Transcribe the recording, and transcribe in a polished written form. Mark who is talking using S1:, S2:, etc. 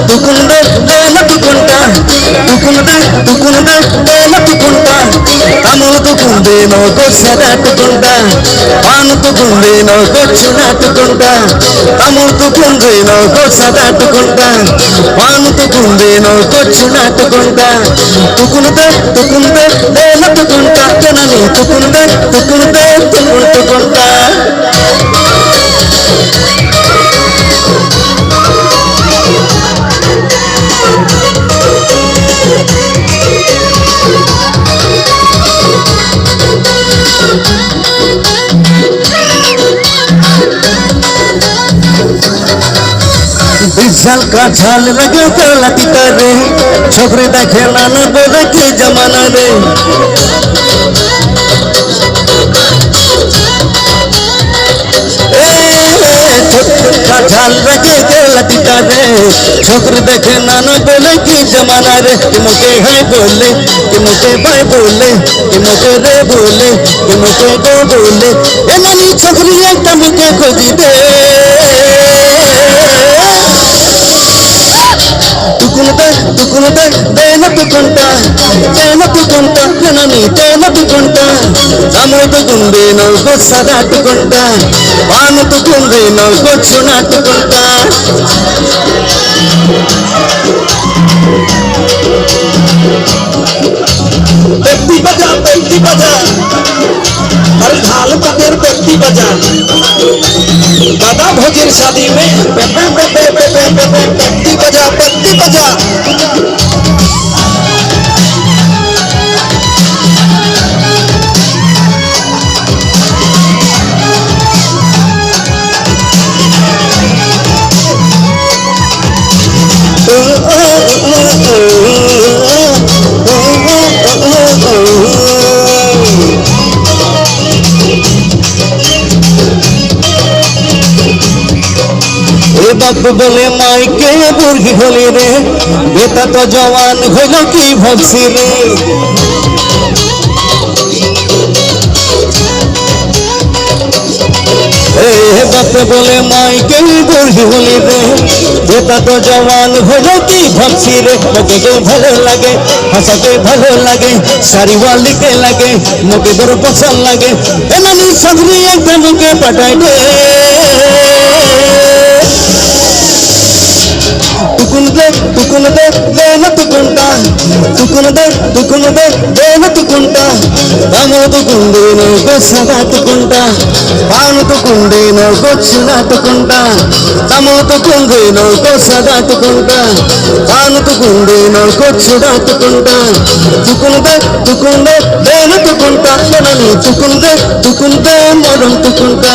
S1: తుకుందే నతుకుంటా తుకుందే నతుకుంటా తముతుకుందే నోకొచ్చదాటుకుంటా పానుతుకుందే నోకొచ్చునాటుకుంటా తముతుకుందే నోకొచ్చదాటుకుంటా పానుతుకుందే నోకొచ్చునాటుకుంటా తుకుందే నతుకుంటా జనని తుకుందే తుకుంటుకుంటా झाल का झाल लगे लती रे छोकरे देखे नाना बोले के जमाना रे का झाल लगे लती रे छोकरे देखे नाना बोले की जमाना रे कि मुके है बोले कि मुके भाई बोले कि मुके रे बोले कि मुके गो बोले ए ननी छोकरी एक मुके खोजी दे తేనతుకుంటా జనని తేనతుకుంటా తముతుకుంది నవ్వొచ్చదాటుకుంటా పానుతుకుంది నవ్వొచ్చునాటుకుంటా व्यक्ति बजा हर ढाल पकड़ व्यक्ति बजा दादा भोजन शादी में व्यक्ति बजा बाप बोले माई के बुर्गी होली रे बेटा तो जवान होलो की भक्सी रे बाप बोले माई के बुर्गी होली रे बेटा तो जवान होलो की भक्सी रे मोके के भले लगे हंसा के भले लगे सारी वाली के लगे मोके बड़ पसंद लगे एननी सगरी एकदम के पटाई दे తుకుందే నతుకుంటా తముతుకుందే నోకొచ్చదాటుకుంటా పానుతుకుందే నోకొచ్చునాటుకుంటా తముతుకుందే నోకొచ్చదాటుకుంటా పానుతుకుందే నోకొచ్చునాటుకుంటా తుకుందే నతుకుంటా జనని తుకుందే మొరంతుకుంటా